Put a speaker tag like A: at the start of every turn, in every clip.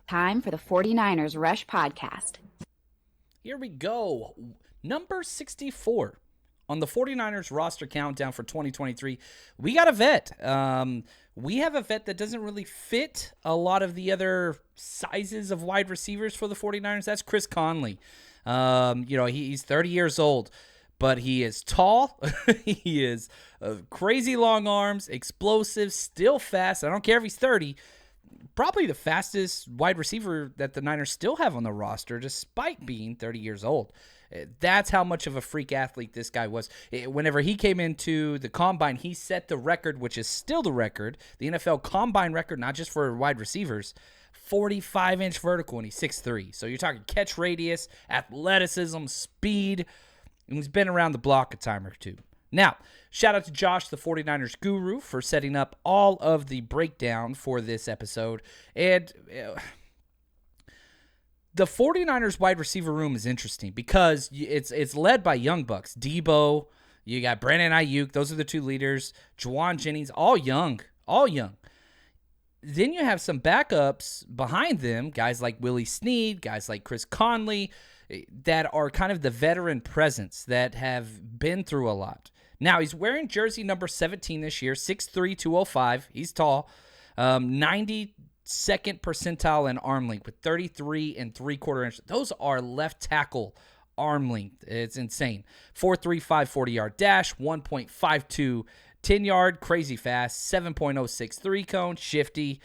A: Time for the 49ers Rush Podcast.
B: Here we go. Number 64 on the 49ers roster countdown for 2023. We got a vet. We have a vet that doesn't really fit a lot of the sizes of wide receivers for the 49ers. That's Chris Conley. He's 30 years old, but he is tall. He is crazy long arms, explosive, still fast. I don't care if he's 30. Probably the fastest wide receiver that the Niners still have on the roster, despite being 30 years old. That's how much of a freak athlete this guy was. Whenever he came into the combine, he set the record, which is still the record, the NFL combine record, not just for wide receivers, 45-inch vertical, and he's 6'3". So you're talking catch radius, athleticism, speed, and he's been around the block a time or two. Now, shout out to Josh, the 49ers guru, for setting up all of the breakdown for this episode. And the 49ers wide receiver room is interesting because it's led by young bucks. Debo, you got Brandon Ayuk. Those are the two leaders. Juwan Jennings, all young. Then you have some backups behind them, guys like Willie Snead, guys like Chris Conley, that are kind of the veteran presence that have been through a lot. Now, he's wearing jersey number 17 this year, 6'3", 205. He's tall. 92nd percentile in arm length with 33 3/4 inches. Those are left tackle arm length. It's insane. 4.35 40-yard dash, 1.52 10-yard, crazy fast, 7.06 3-cone, shifty,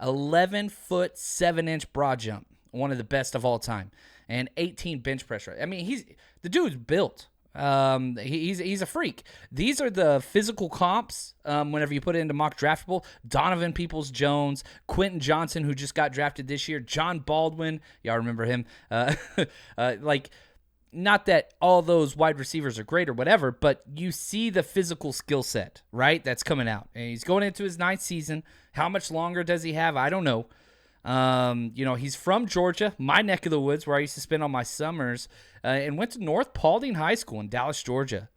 B: 11-foot, 7-inch broad jump, one of the best of all time, and 18 bench pressure. I mean, the dude's built. He's a freak. These are the physical comps. Whenever you put it into mock draftable, Donovan Peoples-Jones, Quentin Johnson, who just got drafted this year, John Baldwin, y'all remember him? Not that all those wide receivers are great or whatever, but you see the physical skill set, right? That's coming out, and he's going into his 9th season. How much longer does he have? I don't know. He's from Georgia, my neck of the woods, where I used to spend all my summers, and went to North Paulding High School in Dallas, Georgia.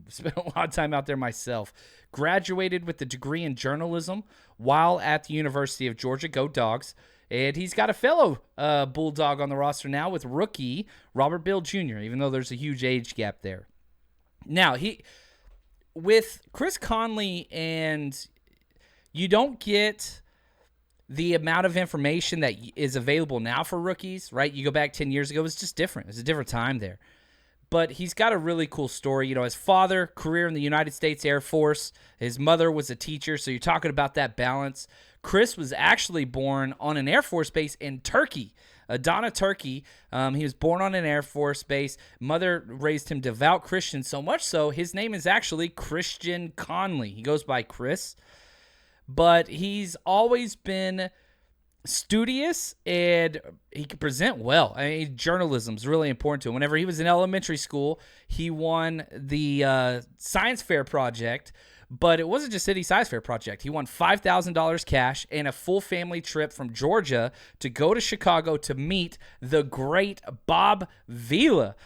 B: Spent a lot of time out there myself. Graduated with a degree in journalism while at the University of Georgia. Go Dogs. And he's got a fellow Bulldog on the roster now with rookie Robert Bill Jr., even though there's a huge age gap there. Now, with Chris Conley, and you don't get the amount of information that is available now for rookies, right? You go back 10 years ago, it was just different. It was a different time there. But he's got a really cool story. His father, career in the United States Air Force. His mother was a teacher, so you're talking about that balance. Chris was actually born on an Air Force base in Turkey, Adana, Turkey. He was born on an Air Force base. Mother raised him devout Christian, so much so his name is actually Christian Conley. He goes by Chris. But he's always been studious, and he can present well. I mean, journalism is really important to him. Whenever he was in elementary school, he won the science fair project, but it wasn't just any science fair project. He won $5,000 cash and a full family trip from Georgia to go to Chicago to meet the great Bob Vila,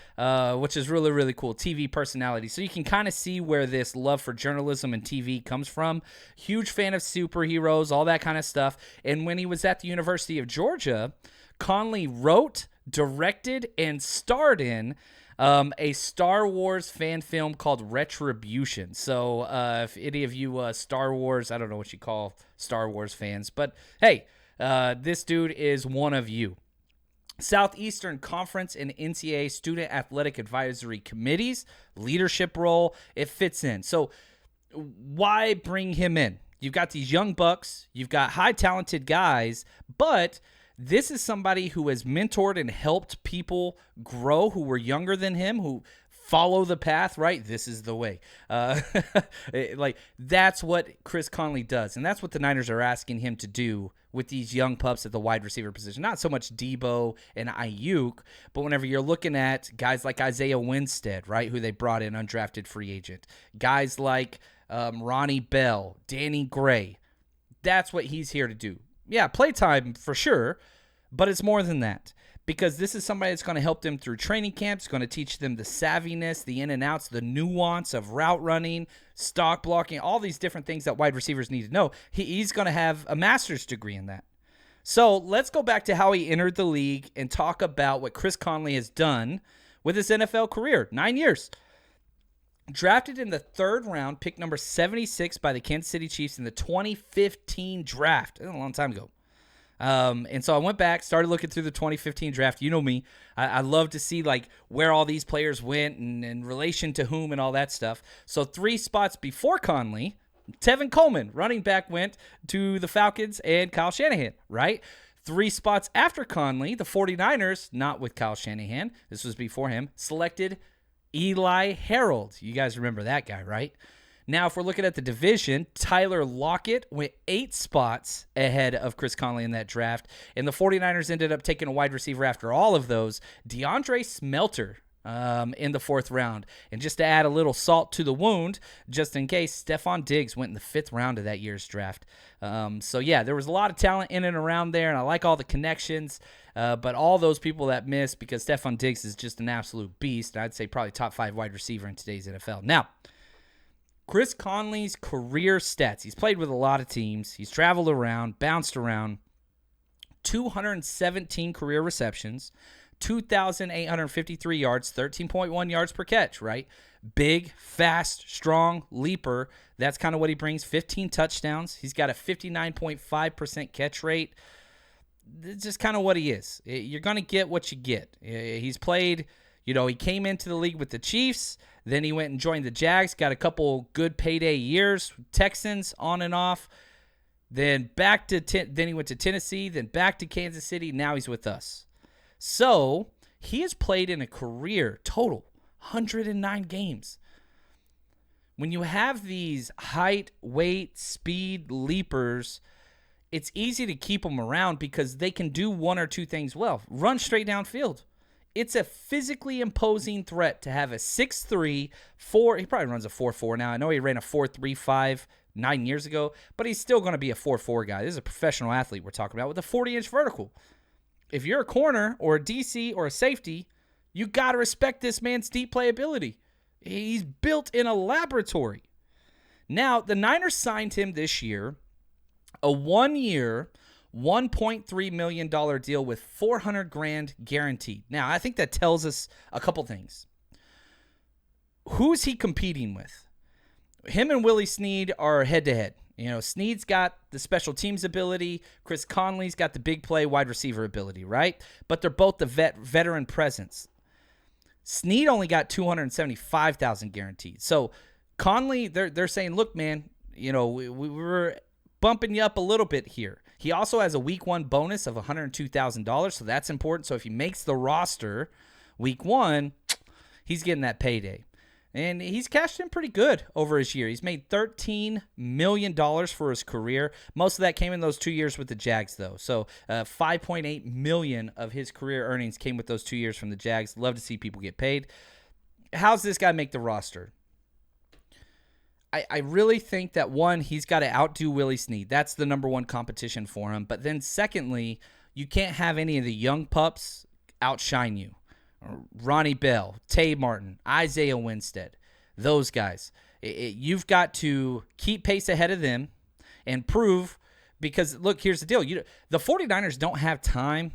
B: which is really, really cool, TV personality. So you can kind of see where this love for journalism and TV comes from. Huge fan of superheroes, all that kind of stuff. And when he was at the University of Georgia, Conley wrote, directed, and starred in a Star Wars fan film called Retribution. So if any of you Star Wars, I don't know what you call Star Wars fans, but hey, this dude is one of you. Southeastern Conference and NCAA Student Athletic Advisory Committees, leadership role, it fits in. So why bring him in? You've got these young bucks, you've got high talented guys, but this is somebody who has mentored and helped people grow who were younger than him, who follow the path, right? This is the way. That's what Chris Conley does, and that's what the Niners are asking him to do with these young pups at the wide receiver position. Not so much Debo and Ayuk, but whenever you're looking at guys like Isaiah Winstead, right, who they brought in, undrafted free agent, guys like Ronnie Bell, Danny Gray, that's what he's here to do. Yeah, playtime for sure, but it's more than that, because this is somebody that's going to help them through training camps, going to teach them the savviness, the in and outs, the nuance of route running, stock blocking, all these different things that wide receivers need to know. He's going to have a master's degree in that. So let's go back to how he entered the league and talk about what Chris Conley has done with his NFL career. 9 years. Drafted in the third round, pick number 76 by the Kansas City Chiefs in the 2015 draft. That's a long time ago. And so I went back, started looking through the 2015 draft. You know me. I love to see like where all these players went and in relation to whom and all that stuff. So 3 spots before Conley, Tevin Coleman, running back, went to the Falcons and Kyle Shanahan, right? 3 spots after Conley, the 49ers, not with Kyle Shanahan, this was before him, selected Eli Harold. You guys remember that guy, right? Now, if we're looking at the division, Tyler Lockett went 8 spots ahead of Chris Conley in that draft, and the 49ers ended up taking a wide receiver after all of those, DeAndre Smelter, in the 4th round. And just to add a little salt to the wound, just in case, Stephon Diggs went in the 5th round of that year's draft. So, yeah, there was a lot of talent in and around there, and I like all the connections. But all those people that missed, because Stephon Diggs is just an absolute beast, and I'd say probably top 5 wide receiver in today's NFL. Now, Chris Conley's career stats. He's played with a lot of teams. He's traveled around, bounced around. 217 career receptions, 2,853 yards, 13.1 yards per catch, right? Big, fast, strong, leaper. That's kind of what he brings. 15 touchdowns. He's got a 59.5% catch rate. It's just kind of what he is. You're going to get what you get. He's played, he came into the league with the Chiefs. Then he went and joined the Jags, got a couple good payday years, Texans on and off. Then then he went to Tennessee, then back to Kansas City. Now he's with us. So he has played in a career total 109 games. When you have these height, weight, speed leapers, it's easy to keep them around because they can do one or two things well. Run straight downfield. It's a physically imposing threat to have a 6'3", 4. He probably runs a 4.4 now. I know he ran a 4.35 9 years ago, but he's still going to be a 4.4 guy. This is a professional athlete we're talking about with a 40-inch vertical. If you're a corner or a DC or a safety, you got to respect this man's deep playability. He's built in a laboratory. Now, the Niners signed him this year, a 1-year, $1.3 million deal with $400,000 guaranteed. Now, I think that tells us a couple things. Who's he competing with? Him and Willie Snead are head-to-head. Snead's got the special teams ability. Chris Conley's got the big play wide receiver ability, right? But they're both the veteran presence. Snead only got $275,000 guaranteed. So Conley, they're saying, look, man, we were bumping you up a little bit here. He also has a week 1 bonus of $102,000, so that's important. So if he makes the roster week 1, he's getting that payday. And he's cashed in pretty good over his year. He's made $13 million for his career. Most of that came in those 2 years with the Jags, though. So $5.8 million of his career earnings came with those 2 years from the Jags. Love to see people get paid. How's this guy make the roster? I really think that, one, he's got to outdo Willie Snead. That's the number one competition for him. But then secondly, you can't have any of the young pups outshine you. Ronnie Bell, Tay Martin, Isaiah Winstead, those guys. You've got to keep pace ahead of them and prove, because, look, here's the deal. The 49ers don't have time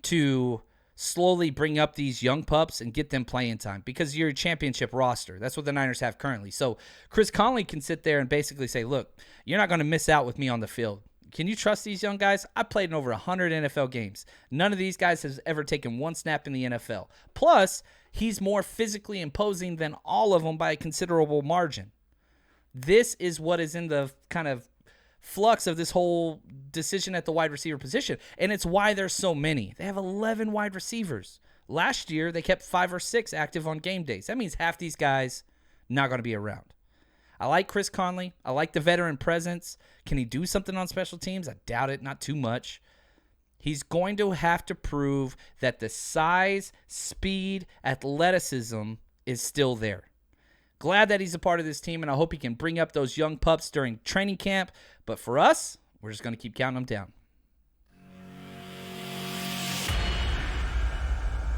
B: to slowly bring up these young pups and get them playing time because you're a championship roster. That's what the Niners have currently. So Chris Conley can sit there and basically say, look, you're not going to miss out with me on the field. Can you trust these young guys? I played in over 100 NFL games. None of these guys has ever taken one snap in the NFL. Plus, he's more physically imposing than all of them by a considerable margin. This is what is in the kind of flux of this whole decision at the wide receiver position, and it's why there's so many. They have 11 wide receivers. Last year, they kept 5 or 6 active on game days. That means half these guys not going to be around. I like Chris Conley. I like the veteran presence. Can he do something on special teams? I doubt it, not too much. He's going to have to prove that the size, speed, athleticism is still there. Glad that he's a part of this team, and I hope he can bring up those young pups during training camp. But for us, we're just going to keep counting them down.